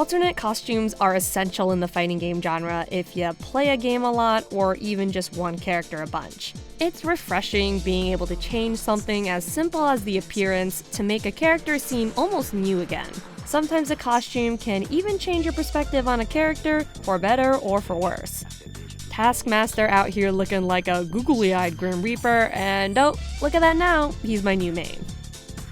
Alternate costumes are essential in the fighting game genre if you play a game a lot or even just one character a bunch. It's refreshing being able to change something as simple as the appearance to make a character seem almost new again. Sometimes a costume can even change your perspective on a character, for better or for worse. Taskmaster out here looking like a googly-eyed Grim Reaper, and oh, look at that now, he's my new main.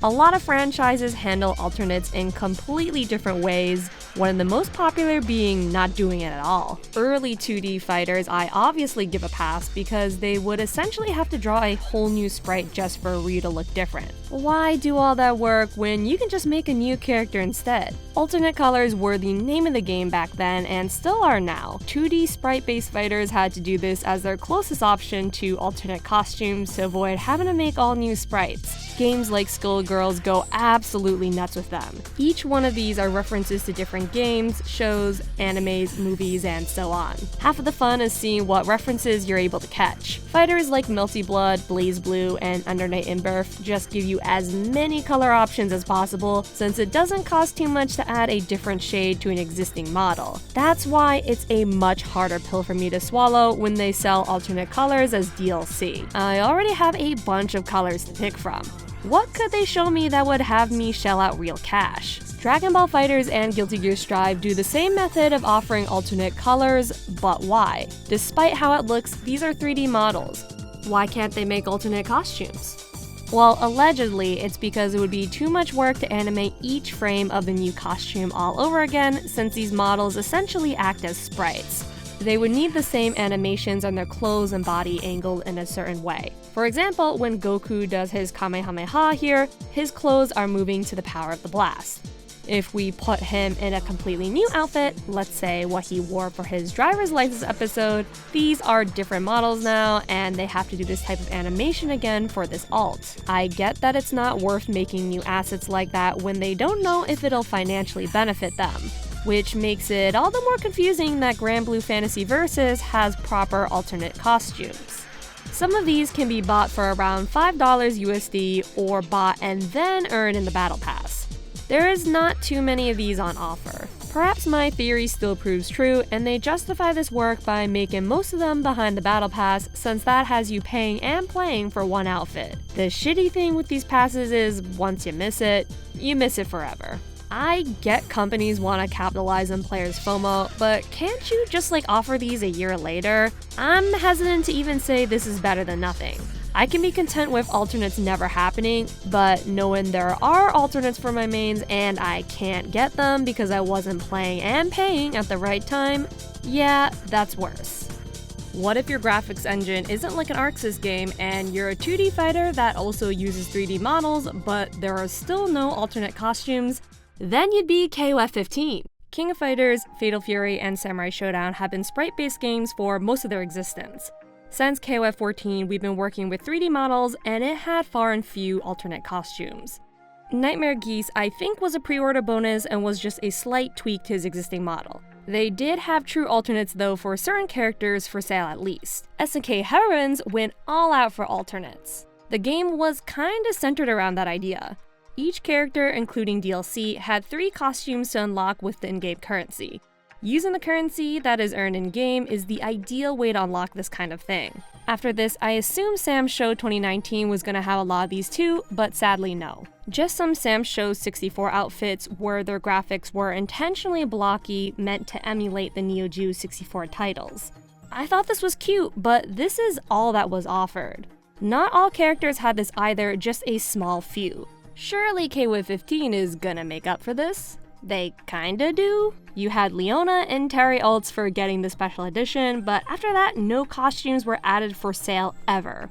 A lot of franchises handle alternates in completely different ways, one of the most popular being not doing it at all. Early 2D fighters I obviously give a pass because they would essentially have to draw a whole new sprite just for Ryu to look different. Why do all that work when you can just make a new character instead? Alternate colors were the name of the game back then and still are now. 2D sprite-based fighters had to do this as their closest option to alternate costumes to avoid having to make all new sprites. Games like Skullgirls go absolutely nuts with them. Each one of these are references to different games, shows, animes, movies, and so on. Half of the fun is seeing what references you're able to catch. Fighters like Melty Blood, BlazBlue, and Under Night In-Birth just give you as many color options as possible since it doesn't cost too much to add a different shade to an existing model. That's why it's a much harder pill for me to swallow when they sell alternate colors as DLC. I already have a bunch of colors to pick from. What could they show me that would have me shell out real cash? Dragon Ball FighterZ and Guilty Gear Strive do the same method of offering alternate colors, but why? Despite how it looks, these are 3D models. Why can't they make alternate costumes? Well, allegedly, it's because it would be too much work to animate each frame of the new costume all over again, since these models essentially act as sprites. They would need the same animations on their clothes and body angled in a certain way. For example, when Goku does his Kamehameha here, his clothes are moving to the power of the blast. If we put him in a completely new outfit, let's say what he wore for his driver's license episode, these are different models now, and they have to do this type of animation again for this alt. I get that it's not worth making new assets like that when they don't know if it'll financially benefit them, which makes it all the more confusing that GranBlue Fantasy Versus has proper alternate costumes. Some of these can be bought for around $5 USD or bought and then earned in the Battle Pass. There is not too many of these on offer. Perhaps my theory still proves true, and they justify this work by making most of them behind the Battle Pass, since that has you paying and playing for one outfit. The shitty thing with these passes is, once you miss it forever. I get companies want to capitalize on players' FOMO, but can't you just offer these a year later? I'm hesitant to even say this is better than nothing. I can be content with alternates never happening, but knowing there are alternates for my mains and I can't get them because I wasn't playing and paying at the right time, yeah, that's worse. What if your graphics engine isn't like an Arc Sys game and you're a 2D fighter that also uses 3D models, but there are still no alternate costumes? Then you'd be KOF 15. King of Fighters, Fatal Fury, and Samurai Showdown have been sprite-based games for most of their existence. Since KOF 14, we've been working with 3D models, and it had far and few alternate costumes. Nightmare Geese, I think, was a pre-order bonus and was just a slight tweak to his existing model. They did have true alternates though for certain characters for sale at least. SNK Heroines went all out for alternates. The game was kinda centered around that idea. Each character, including DLC, had 3 costumes to unlock with the in-game currency. Using the currency that is earned in-game is the ideal way to unlock this kind of thing. After this, I assume Sam's Show 2019 was gonna have a lot of these too, but sadly no. Just some Sam's Show 64 outfits where their graphics were intentionally blocky, meant to emulate the Neo Geo 64 titles. I thought this was cute, but this is all that was offered. Not all characters had this either, just a small few. Surely KOF 15 is gonna make up for this? They kinda do. You had Leona and Terry ults for getting the special edition, but after that, no costumes were added for sale ever.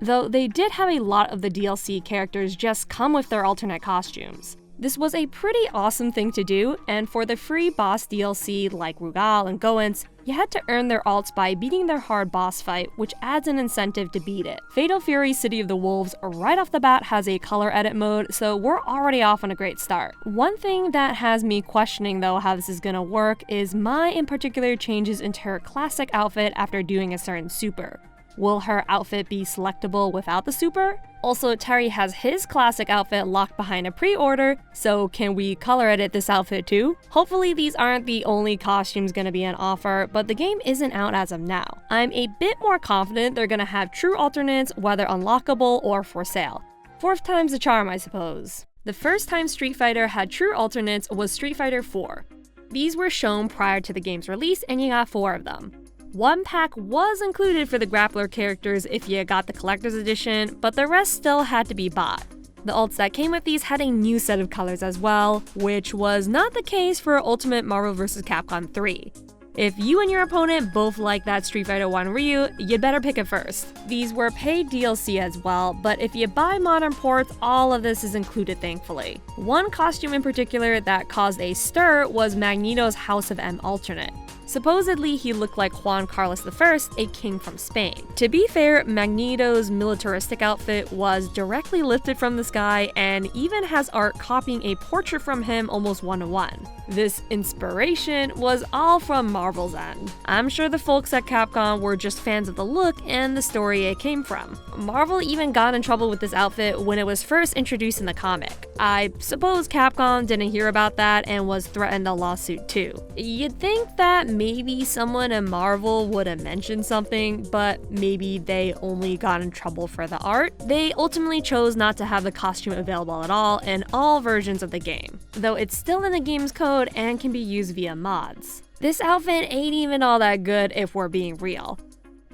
Though they did have a lot of the DLC characters just come with their alternate costumes. This was a pretty awesome thing to do, and for the free boss DLC like Rugal and Goenks, you had to earn their alts by beating their hard boss fight, which adds an incentive to beat it. Fatal Fury City of the Wolves right off the bat has a color edit mode, so we're already off on a great start. One thing that has me questioning though how this is gonna work is Mai in particular changes into her classic outfit after doing a certain super. Will her outfit be selectable without the super? Also, Terry has his classic outfit locked behind a pre-order, so can we color edit this outfit too? Hopefully these aren't the only costumes gonna be on offer, but the game isn't out as of now. I'm a bit more confident they're gonna have true alternates, whether unlockable or for sale. Fourth time's the charm, I suppose. The first time Street Fighter had true alternates was Street Fighter 4. These were shown prior to the game's release, and you got 4 of them. One pack was included for the grappler characters if you got the collector's edition, but the rest still had to be bought. The ults that came with these had a new set of colors as well, which was not the case for Ultimate Marvel vs. Capcom 3. If you and your opponent both like that Street Fighter 1 Ryu, you'd better pick it first. These were paid DLC as well, but if you buy modern ports, all of this is included thankfully. One costume in particular that caused a stir was Magneto's House of M alternate. Supposedly, he looked like Juan Carlos I, a king from Spain. To be fair, Magneto's militaristic outfit was directly lifted from the sky and even has art copying a portrait from him almost one-to-one. This inspiration was all from Marvel's end. I'm sure the folks at Capcom were just fans of the look and the story it came from. Marvel even got in trouble with this outfit when it was first introduced in the comic. I suppose Capcom didn't hear about that and was threatened a lawsuit too. You'd think that maybe someone in Marvel would have mentioned something, but maybe they only got in trouble for the art. They ultimately chose not to have the costume available at all in all versions of the game, though it's still in the game's code and can be used via mods. This outfit ain't even all that good if we're being real.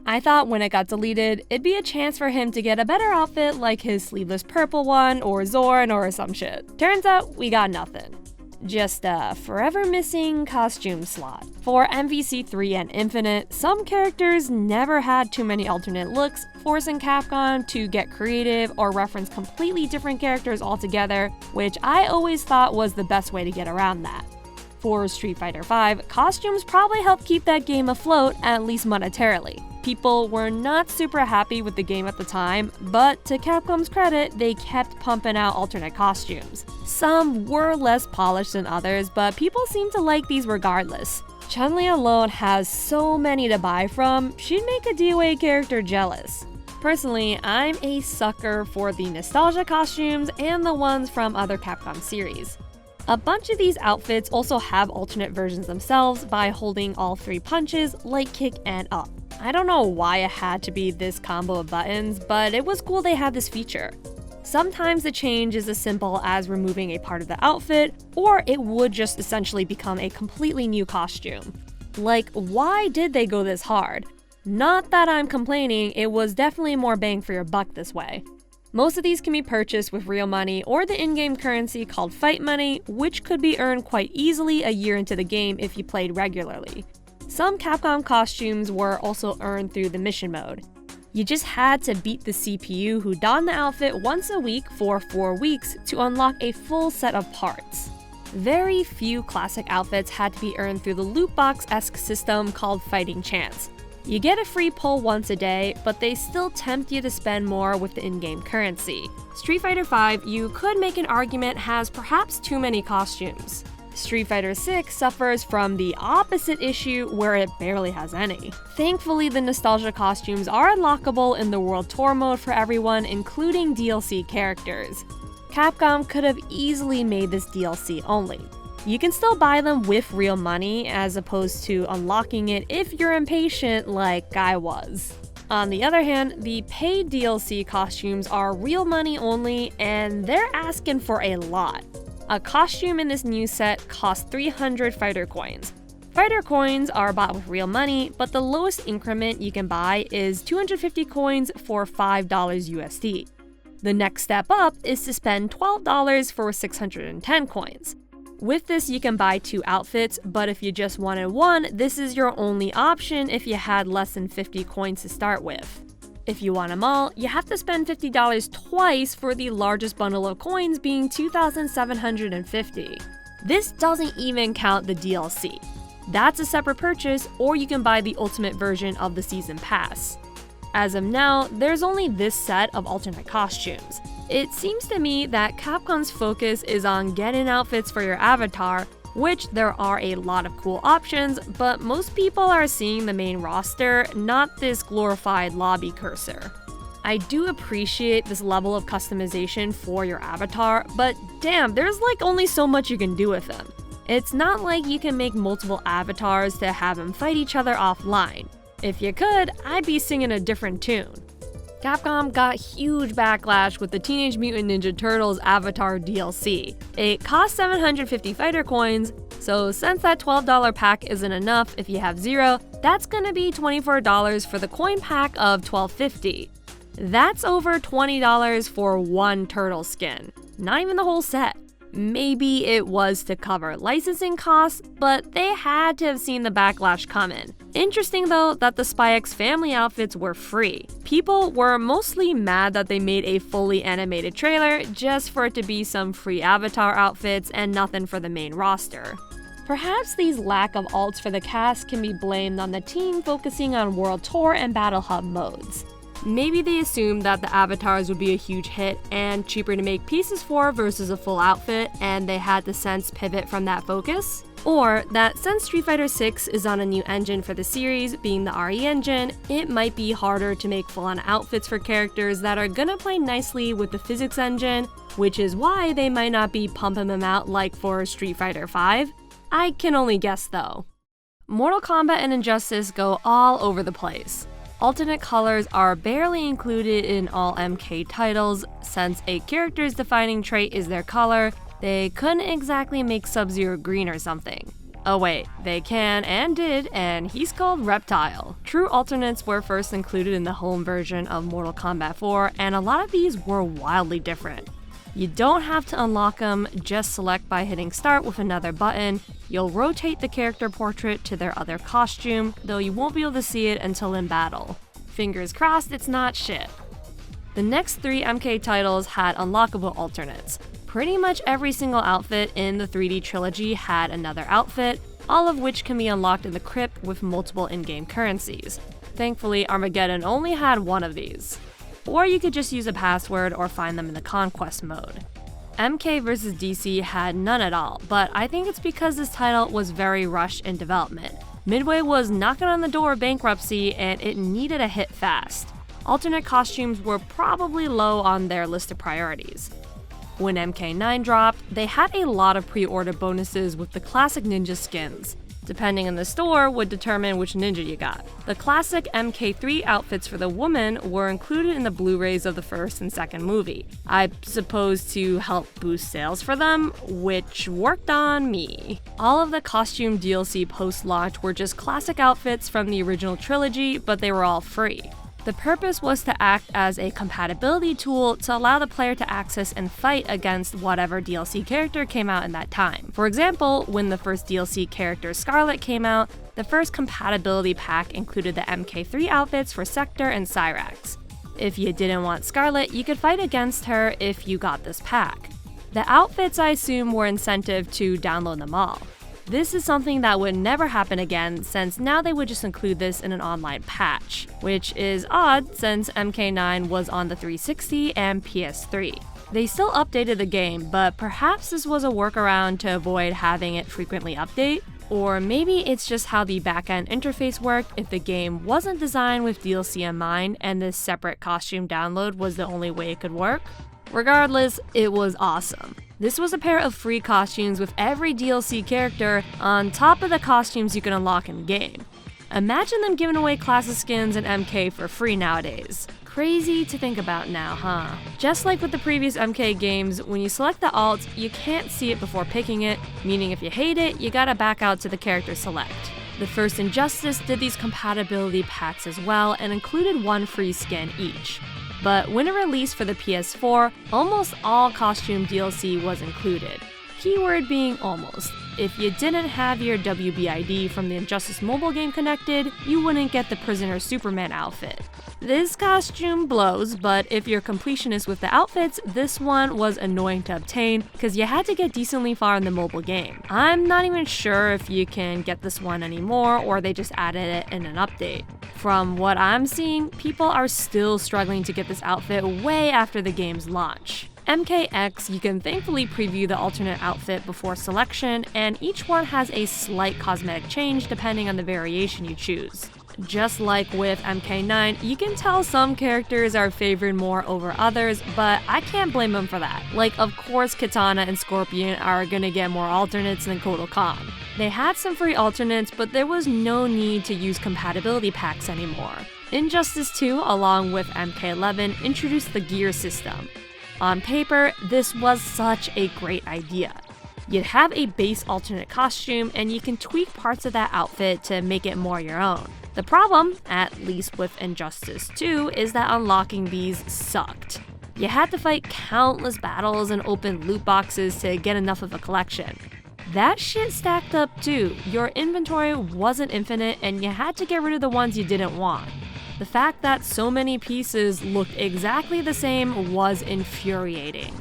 I thought when it got deleted, it'd be a chance for him to get a better outfit like his sleeveless purple one or Zorn or some shit. Turns out we got nothing. Just a forever missing costume slot. For MVC3 and Infinite, some characters never had too many alternate looks, forcing Capcom to get creative or reference completely different characters altogether, which I always thought was the best way to get around that. For Street Fighter V, costumes probably helped keep that game afloat, at least monetarily. People were not super happy with the game at the time, but to Capcom's credit, they kept pumping out alternate costumes. Some were less polished than others, but people seemed to like these regardless. Chun-Li alone has so many to buy from, she'd make a DOA character jealous. Personally, I'm a sucker for the nostalgia costumes and the ones from other Capcom series. A bunch of these outfits also have alternate versions themselves by holding all 3 punches, light kick, and up. I don't know why it had to be this combo of buttons, but it was cool they had this feature. Sometimes the change is as simple as removing a part of the outfit, or it would just essentially become a completely new costume. Like, why did they go this hard? Not that I'm complaining, it was definitely more bang for your buck this way. Most of these can be purchased with real money or the in-game currency called fight money, which could be earned quite easily a year into the game if you played regularly. Some Capcom costumes were also earned through the mission mode. You just had to beat the CPU who donned the outfit once a week for 4 weeks to unlock a full set of parts. Very few classic outfits had to be earned through the loot box-esque system called Fighting Chance. You get a free pull once a day, but they still tempt you to spend more with the in-game currency. Street Fighter V, you could make an argument, has perhaps too many costumes. Street Fighter 6 suffers from the opposite issue where it barely has any. Thankfully, the nostalgia costumes are unlockable in the World Tour mode for everyone, including DLC characters. Capcom could have easily made this DLC only. You can still buy them with real money as opposed to unlocking it if you're impatient like I was. On the other hand, the paid DLC costumes are real money only and they're asking for a lot. A costume in this new set costs 300 fighter coins. Fighter coins are bought with real money, but the lowest increment you can buy is 250 coins for $5 USD. The next step up is to spend $12 for 610 coins. With this, you can buy 2 outfits, but if you just wanted one, this is your only option if you had less than 50 coins to start with. If you want them all, you have to spend $50 twice for the largest bundle of coins being 2,750. This doesn't even count the DLC. That's a separate purchase, or you can buy the ultimate version of the season pass. As of now, there's only this set of alternate costumes. It seems to me that Capcom's focus is on getting outfits for your avatar, which there are a lot of cool options, but most people are seeing the main roster, not this glorified lobby cursor. I do appreciate this level of customization for your avatar, but damn, there's like only so much you can do with them. It's not like you can make multiple avatars to have them fight each other offline. If you could, I'd be singing a different tune. Capcom got huge backlash with the Teenage Mutant Ninja Turtles Avatar DLC. It cost 750 fighter coins, so since that $12 pack isn't enough if you have 0, that's gonna be $24 for the coin pack of $12.50. That's over $20 for one turtle skin, not even the whole set. Maybe it was to cover licensing costs, but they had to have seen the backlash coming. Interesting though that the Spy X Family outfits were free. People were mostly mad that they made a fully animated trailer just for it to be some free avatar outfits and nothing for the main roster. Perhaps these lack of alts for the cast can be blamed on the team focusing on World Tour and Battle Hub modes. Maybe they assumed that the avatars would be a huge hit and cheaper to make pieces for versus a full outfit, and they had to sense pivot from that focus. Or that since Street Fighter 6 is on a new engine for the series, being the RE engine, it might be harder to make full-on outfits for characters that are gonna play nicely with the physics engine, which is why they might not be pumping them out like for Street Fighter 5. I can only guess though. Mortal Kombat and Injustice go all over the place. Alternate colors are barely included in all MK titles. Since a character's defining trait is their color, they couldn't exactly make Sub-Zero green or something. Oh wait, they can and did, and he's called Reptile. True alternates were first included in the home version of Mortal Kombat 4, and a lot of these were wildly different. You don't have to unlock them, just select by hitting start with another button. You'll rotate the character portrait to their other costume, though you won't be able to see it until in battle. Fingers crossed it's not shit. The next 3 MK titles had unlockable alternates. Pretty much every single outfit in the 3D trilogy had another outfit, all of which can be unlocked in the crypt with multiple in-game currencies. Thankfully, Armageddon only had one of these. Or you could just use a password or find them in the Conquest mode. MK vs DC had none at all, but I think it's because this title was very rushed in development. Midway was knocking on the door of bankruptcy and it needed a hit fast. Alternate costumes were probably low on their list of priorities. When MK9 dropped, they had a lot of pre-order bonuses with the classic ninja skins. Depending on the store would determine which ninja you got. The classic MK3 outfits for the woman were included in the Blu-rays of the first and second movie. I suppose to help boost sales for them, which worked on me. All of the costume DLC post-launch were just classic outfits from the original trilogy, but they were all free. The purpose was to act as a compatibility tool to allow the player to access and fight against whatever DLC character came out in that time. For example, when the first DLC character Scarlet came out, the first compatibility pack included the MK3 outfits for Sector and Cyrax. If you didn't want Scarlet, you could fight against her if you got this pack. The outfits, I assume, were incentive to download them all. This is something that would never happen again, since now they would just include this in an online patch, which is odd since MK9 was on the 360 and PS3. They still updated the game, but perhaps this was a workaround to avoid having it frequently update, or maybe it's just how the backend interface worked if the game wasn't designed with DLC in mind and this separate costume download was the only way it could work. Regardless, it was awesome. This was a pair of free costumes with every DLC character on top of the costumes you can unlock in the game. Imagine them giving away classic skins in MK for free nowadays. Crazy to think about now, huh? Just like with the previous MK games, when you select the alt, you can't see it before picking it, meaning if you hate it, you gotta back out to the character select. The first Injustice did these compatibility packs as well and included one free skin each. But when it released for the PS4, almost all costume DLC was included. Keyword being almost. If you didn't have your WBID from the Injustice mobile game connected, you wouldn't get the Prisoner Superman outfit. This costume blows, but if you're completionist with the outfits, this one was annoying to obtain because you had to get decently far in the mobile game. I'm not even sure if you can get this one anymore or they just added it in an update. From what I'm seeing, people are still struggling to get this outfit way after the game's launch. MKX, you can thankfully preview the alternate outfit before selection, and each one has a slight cosmetic change depending on the variation you choose. Just like with MK9, you can tell some characters are favored more over others, but I can't blame them for that. Like, of course Kitana and Scorpion are gonna get more alternates than Kotal Kahn. They had some free alternates, but there was no need to use compatibility packs anymore. Injustice 2, along with MK11, introduced the gear system. On paper, this was such a great idea. You'd have a base alternate costume, and you can tweak parts of that outfit to make it more your own. The problem, at least with Injustice 2, is that unlocking these sucked. You had to fight countless battles and open loot boxes to get enough of a collection. That shit stacked up too. Your inventory wasn't infinite, and you had to get rid of the ones you didn't want. The fact that so many pieces looked exactly the same was infuriating.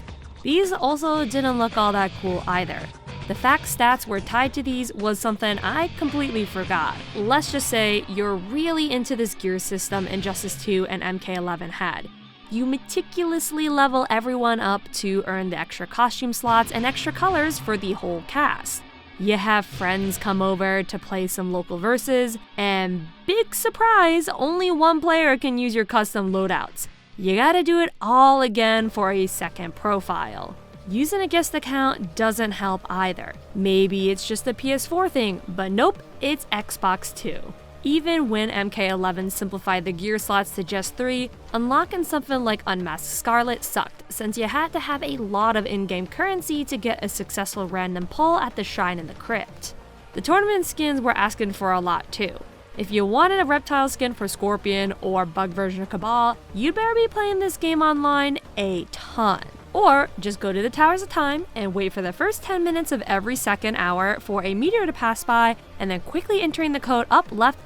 These also didn't look all that cool either. The fact stats were tied to these was something I completely forgot. Let's just say you're really into this gear system Injustice 2 and MK11 had. You meticulously level everyone up to earn the extra costume slots and extra colors for the whole cast. You have friends come over to play some local verses, and big surprise, only one player can use your custom loadouts. You gotta do it all again for a second profile. Using a guest account doesn't help either. Maybe it's just a PS4 thing, but nope, it's Xbox too. Even when MK11 simplified the gear slots to just 3, unlocking something like Unmasked Scarlet sucked, since you had to have a lot of in-game currency to get a successful random pull at the Shrine in the Crypt. The tournament skins were asking for a lot too. If you wanted a reptile skin for Scorpion or bug version of Cabal, you'd better be playing this game online a ton. Or just go to the Towers of Time and wait for the first 10 minutes of every second hour for a meteor to pass by, and then quickly entering the code up, left,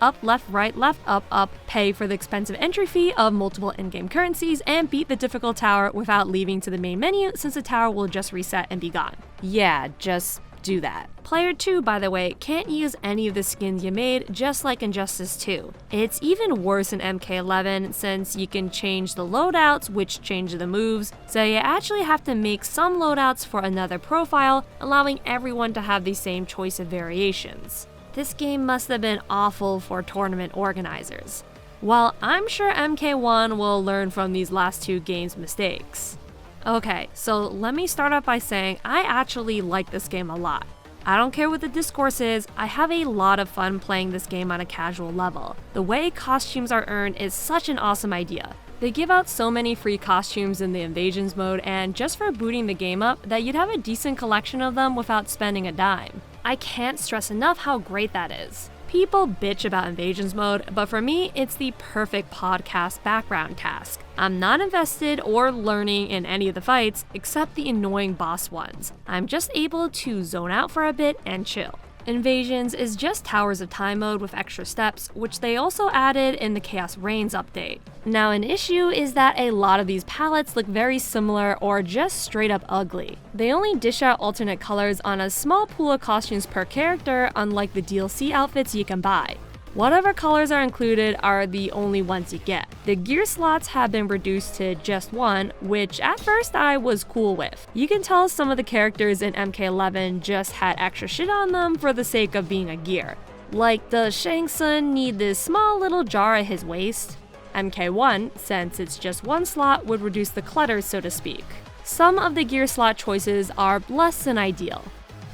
right, left, up, pay for the expensive entry fee of multiple in-game currencies, and beat the difficult tower without leaving to the main menu, since the tower will just reset and be gone. Yeah, just do that. Player 2, by the way, can't use any of the skins you made, just like Injustice 2. It's even worse in MK11 since you can change the loadouts, which change the moves, so you actually have to make some loadouts for another profile, allowing everyone to have the same choice of variations. This game must have been awful for tournament organizers. Well, I'm sure MK1 will learn from these last two games' mistakes. Okay, so let me start off by saying I actually like this game a lot. I don't care what the discourse is, I have a lot of fun playing this game on a casual level. The way costumes are earned is such an awesome idea. They give out so many free costumes in the Invasions mode, and just for booting the game up, that you'd have a decent collection of them without spending a dime. I can't stress enough how great that is. People bitch about Invasions mode, but for me, it's the perfect podcast background task. I'm not invested or learning in any of the fights, except the annoying boss ones. I'm just able to zone out for a bit and chill. Invasions is just Towers of Time mode with extra steps, which they also added in the Chaos Reigns update. Now, an issue is that a lot of these palettes look very similar or just straight up ugly. They only dish out alternate colors on a small pool of costumes per character, unlike the DLC outfits you can buy. Whatever colors are included are the only ones you get. The gear slots have been reduced to just one, which at first I was cool with. You can tell some of the characters in MK11 just had extra shit on them for the sake of being a gear. Like, does Shang Tsung need this small little jar at his waist? MK1, since it's just one slot, would reduce the clutter, so to speak. Some of the gear slot choices are less than ideal.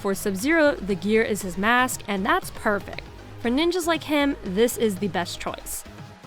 For Sub-Zero, the gear is his mask, and that's perfect. For ninjas like him, this is the best choice.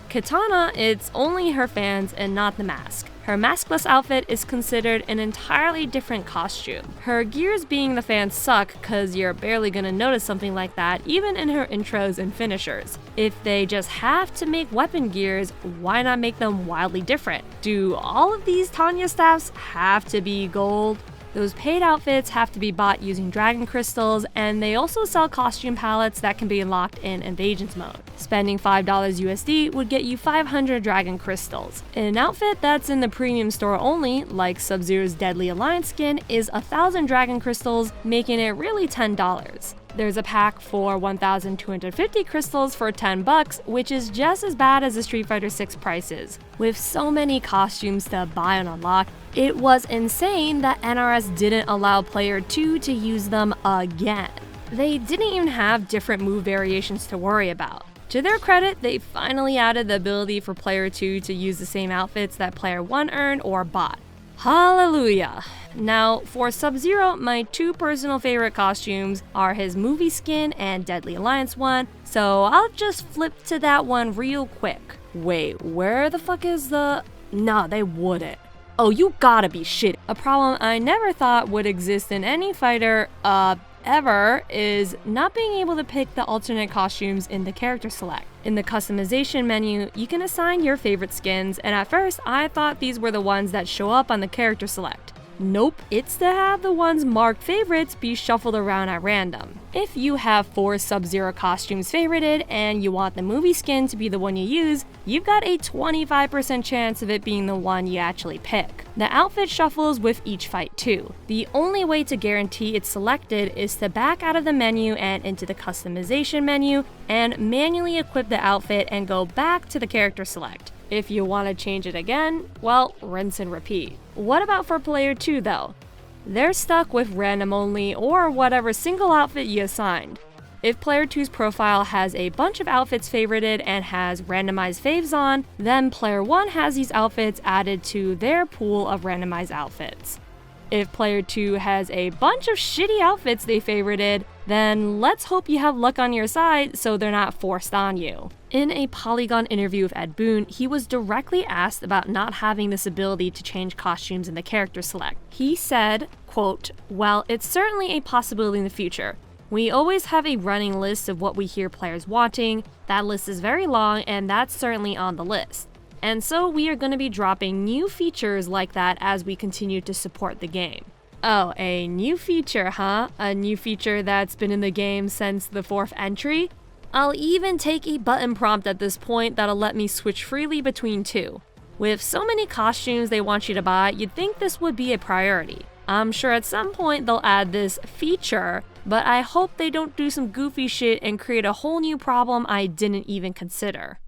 Kitana, it's only her fans and not the mask. Her maskless outfit is considered an entirely different costume. Her gears being the fans suck, cause you're barely gonna notice something like that even in her intros and finishers. If they just have to make weapon gears, why not make them wildly different? Do all of these Tanya staffs have to be gold? Those paid outfits have to be bought using dragon crystals, and they also sell costume palettes that can be unlocked in Invasions mode. Spending $5 USD would get you 500 dragon crystals. An outfit that's in the premium store only, like Sub-Zero's Deadly Alliance skin, is 1,000 dragon crystals, making it really $10. There's a pack for 1,250 crystals for $10, which is just as bad as the Street Fighter 6 prices. With so many costumes to buy and unlock, it was insane that NRS didn't allow Player 2 to use them again. They didn't even have different move variations to worry about. To their credit, they finally added the ability for Player 2 to use the same outfits that Player 1 earned or bought. Hallelujah! Now, for Sub-Zero, my two personal favorite costumes are his movie skin and Deadly Alliance one, so I'll just flip to that one real quick. Wait, where the fuck is the... Nah, they wouldn't. Oh, you gotta be shitting. A problem I never thought would exist in any fighter, ever, is not being able to pick the alternate costumes in the character select. In the customization menu, you can assign your favorite skins, and at first I thought these were the ones that show up on the character select. Nope, it's to have the ones marked favorites be shuffled around at random. If you have 4 Sub-Zero costumes favorited and you want the movie skin to be the one you use, you've got a 25% chance of it being the one you actually pick. The outfit shuffles with each fight too. The only way to guarantee it's selected is to back out of the menu and into the customization menu and manually equip the outfit and go back to the character select. If you want to change it again, well, rinse and repeat. What about for Player 2 though? They're stuck with random only or whatever single outfit you assigned. If Player 2's profile has a bunch of outfits favorited and has randomized faves on, then Player 1 has these outfits added to their pool of randomized outfits. If Player 2 has a bunch of shitty outfits they favorited, then let's hope you have luck on your side so they're not forced on you. In a Polygon interview with Ed Boon, he was directly asked about not having this ability to change costumes in the character select. He said, quote, "Well, it's certainly a possibility in the future. We always have a running list of what we hear players wanting. That list is very long and that's certainly on the list. And so we are going to be dropping new features like that as we continue to support the game." Oh, a new feature, huh? A new feature that's been in the game since the 4th entry? I'll even take a button prompt at this point that'll let me switch freely between two. With so many costumes they want you to buy, you'd think this would be a priority. I'm sure at some point they'll add this feature, but I hope they don't do some goofy shit and create a whole new problem I didn't even consider.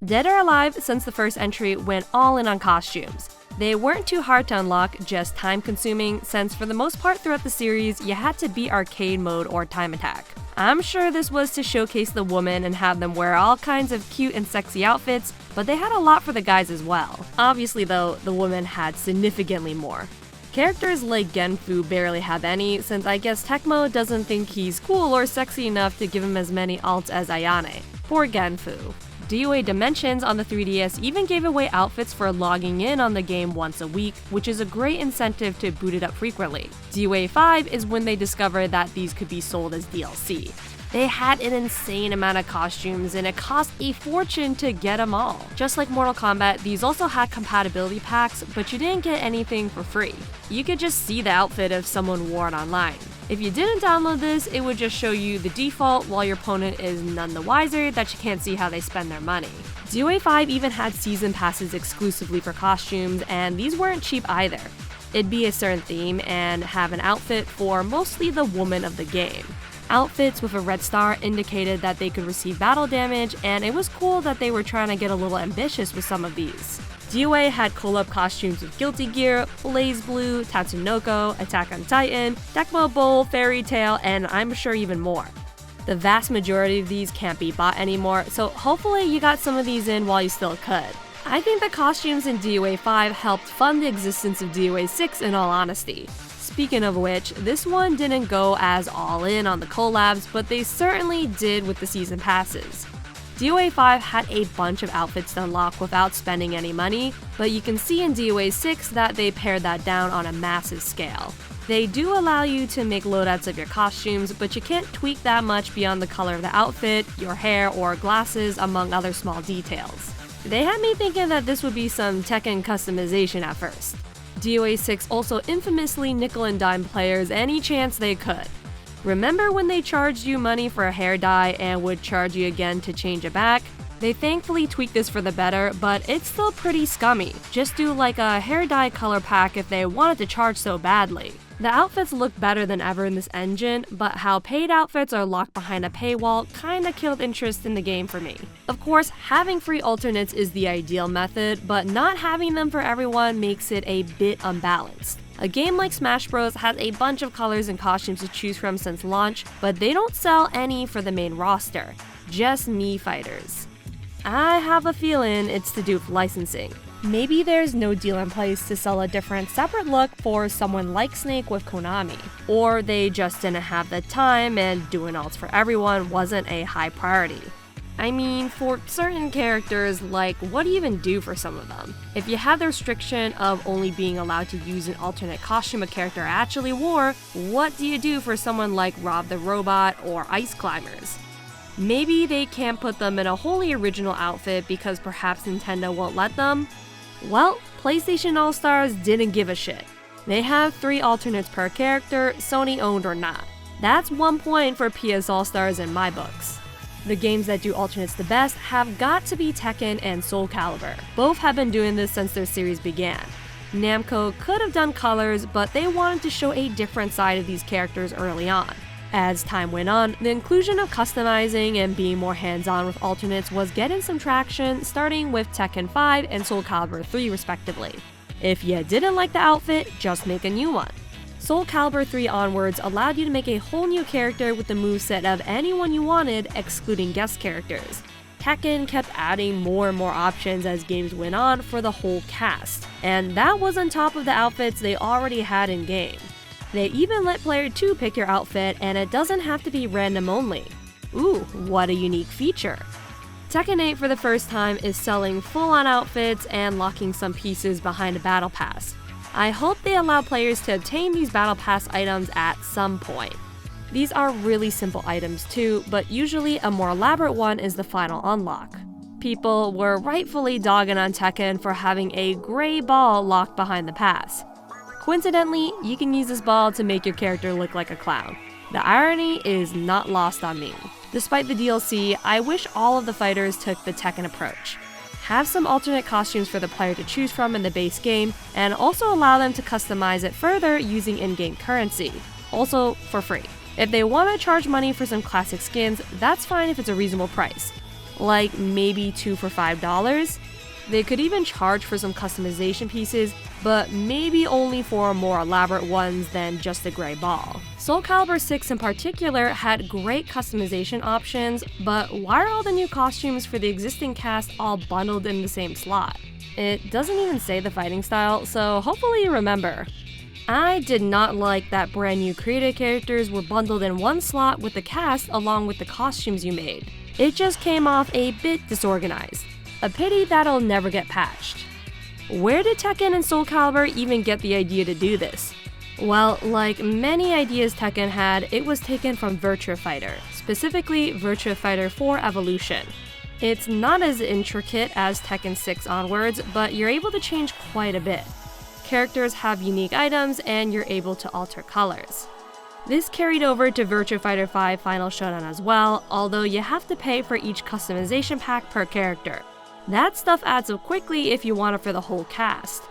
Dead or Alive, since the 1st entry, went all in on costumes. They weren't too hard to unlock, just time consuming, since for the most part throughout the series, you had to beat arcade mode or time attack. I'm sure this was to showcase the woman and have them wear all kinds of cute and sexy outfits, but they had a lot for the guys as well. Obviously though, the women had significantly more. Characters like Genfu barely have any, since I guess Tecmo doesn't think he's cool or sexy enough to give him as many alts as Ayane. Poor Genfu. DOA Dimensions on the 3DS even gave away outfits for logging in on the game once a week, which is a great incentive to boot it up frequently. DOA 5 is when they discovered that these could be sold as DLC. They had an insane amount of costumes and it cost a fortune to get them all. Just like Mortal Kombat, these also had compatibility packs, but you didn't get anything for free. You could just see the outfit if someone wore it online. If you didn't download this, it would just show you the default while your opponent is none the wiser that you can't see how they spend their money. DOA 5 even had season passes exclusively for costumes, and these weren't cheap either. It'd be a certain theme and have an outfit for mostly the woman of the game. Outfits with a red star indicated that they could receive battle damage, and it was cool that they were trying to get a little ambitious with some of these. DOA had collab costumes with Guilty Gear, BlazBlue, Tatsunoko, Attack on Titan, Tecmo Bowl, Fairy Tail, and I'm sure even more. The vast majority of these can't be bought anymore, so hopefully you got some of these in while you still could. I think the costumes in DOA 5 helped fund the existence of DOA 6 in all honesty. Speaking of which, this one didn't go as all in on the collabs, but they certainly did with the season passes. DOA 5 had a bunch of outfits to unlock without spending any money, but you can see in DOA 6 that they pared that down on a massive scale. They do allow you to make loadouts of your costumes, but you can't tweak that much beyond the color of the outfit, your hair, or glasses, among other small details. They had me thinking that this would be some tekken customization at first. DOA 6 also infamously nickel and dime players any chance they could. Remember when they charged you money for a hair dye and would charge you again to change it back? They thankfully tweaked this for the better, but it's still pretty scummy. Just do like a hair dye color pack if they wanted to charge so badly. The outfits look better than ever in this engine, but how paid outfits are locked behind a paywall kinda killed interest in the game for me. Of course, having free alternates is the ideal method, but not having them for everyone makes it a bit unbalanced. A game like Smash Bros has a bunch of colors and costumes to choose from since launch, but they don't sell any for the main roster, just Mii fighters. I have a feeling it's to do with licensing. Maybe there's no deal in place to sell a different separate look for someone like Snake with Konami, or they just didn't have the time and doing alts for everyone wasn't a high priority. I mean, for certain characters, like, what do you even do for some of them? If you have the restriction of only being allowed to use an alternate costume a character actually wore, what do you do for someone like Rob the Robot or Ice Climbers? Maybe they can't put them in a wholly original outfit because perhaps Nintendo won't let them? Well, PlayStation All-Stars didn't give a shit. They have 3 alternates per character, Sony owned or not. That's 1 point for PS All-Stars in my books. The games that do alternates the best have got to be Tekken and Soul Calibur. Both have been doing this since their series began. Namco could have done colors, but they wanted to show a different side of these characters early on. As time went on, the inclusion of customizing and being more hands-on with alternates was getting some traction, starting with Tekken 5 and Soul Calibur 3 respectively. If you didn't like the outfit, just make a new one. Soul Calibur 3 onwards allowed you to make a whole new character with the moveset of anyone you wanted, excluding guest characters. Tekken kept adding more and more options as games went on for the whole cast, and that was on top of the outfits they already had in-game. They even let player 2 pick your outfit, and it doesn't have to be random only. Ooh, what a unique feature. Tekken 8 for the first time is selling full-on outfits and locking some pieces behind a battle pass. I hope they allow players to obtain these battle pass items at some point. These are really simple items too, but usually a more elaborate one is the final unlock. People were rightfully dogging on Tekken for having a gray ball locked behind the pass. Coincidentally, you can use this ball to make your character look like a clown. The irony is not lost on me. Despite the DLC, I wish all of the fighters took the Tekken approach. Have some alternate costumes for the player to choose from in the base game, and also allow them to customize it further using in-game currency, also for free. If they want to charge money for some classic skins, that's fine if it's a reasonable price, like maybe 2 for $5. They could even charge for some customization pieces, but maybe only for more elaborate ones than just a gray ball. Soul Calibur 6 in particular had great customization options, but why are all the new costumes for the existing cast all bundled in the same slot? It doesn't even say the fighting style, so hopefully you remember. I did not like that brand new created characters were bundled in one slot with the cast along with the costumes you made. It just came off a bit disorganized. A pity that'll never get patched. Where did Tekken and Soul Calibur even get the idea to do this? Well, like many ideas Tekken had, it was taken from Virtua Fighter, specifically Virtua Fighter 4 Evolution. It's not as intricate as Tekken 6 onwards, but you're able to change quite a bit. Characters have unique items, and you're able to alter colors. This carried over to Virtua Fighter 5 Final Showdown as well, although you have to pay for each customization pack per character. That stuff adds up quickly if you want it for the whole cast.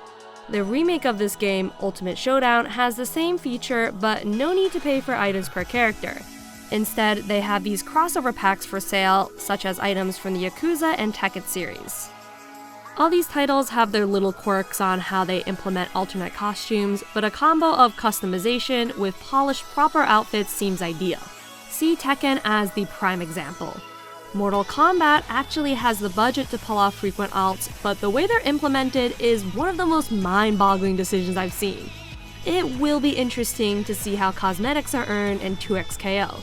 The remake of this game, Ultimate Showdown, has the same feature, but no need to pay for items per character. Instead, they have these crossover packs for sale, such as items from the Yakuza and Tekken series. All these titles have their little quirks on how they implement alternate costumes, but a combo of customization with polished proper outfits seems ideal. See Tekken as the prime example. Mortal Kombat actually has the budget to pull off frequent alts, but the way they're implemented is one of the most mind-boggling decisions I've seen. It will be interesting to see how cosmetics are earned in 2XKO.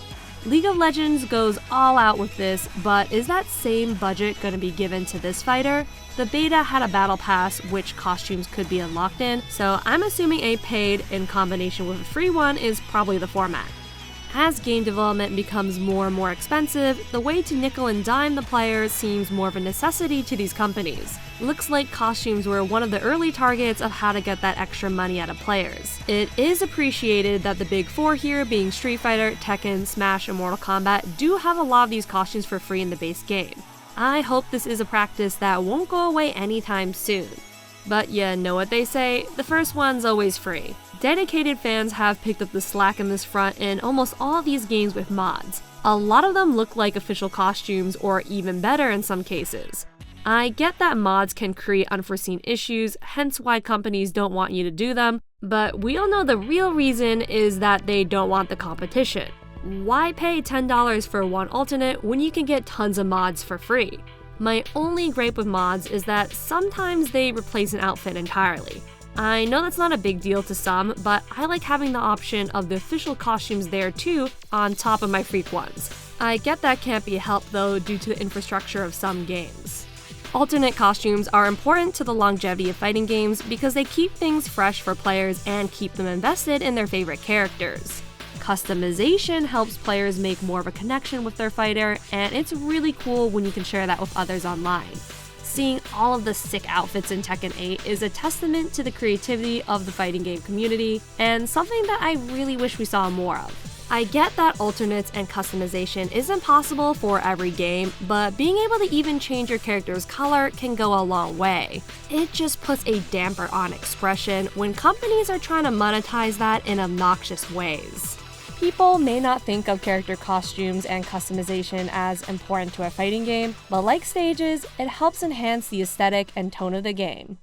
League of Legends goes all out with this, but is that same budget going to be given to this fighter? The beta had a battle pass which costumes could be unlocked in, so I'm assuming a paid in combination with a free one is probably the format. As game development becomes more and more expensive, the way to nickel and dime the players seems more of a necessity to these companies. Looks like costumes were one of the early targets of how to get that extra money out of players. It is appreciated that the big four here, being Street Fighter, Tekken, Smash, and Mortal Kombat, do have a lot of these costumes for free in the base game. I hope this is a practice that won't go away anytime soon. But you know what they say, the first one's always free. Dedicated fans have picked up the slack in this front in almost all of these games with mods. A lot of them look like official costumes, or even better in some cases. I get that mods can create unforeseen issues, hence why companies don't want you to do them, but we all know the real reason is that they don't want the competition. Why pay $10 for one alternate when you can get tons of mods for free? My only gripe with mods is that sometimes they replace an outfit entirely. I know that's not a big deal to some, but I like having the option of the official costumes there too, on top of my freak ones. I get that can't be helped though due to the infrastructure of some games. Alternate costumes are important to the longevity of fighting games because they keep things fresh for players and keep them invested in their favorite characters. Customization helps players make more of a connection with their fighter, and it's really cool when you can share that with others online. Seeing all of the sick outfits in Tekken 8 is a testament to the creativity of the fighting game community, and something that I really wish we saw more of. I get that alternates and customization isn't possible for every game, but being able to even change your character's color can go a long way. It just puts a damper on expression when companies are trying to monetize that in obnoxious ways. People may not think of character costumes and customization as important to a fighting game, but like stages, it helps enhance the aesthetic and tone of the game.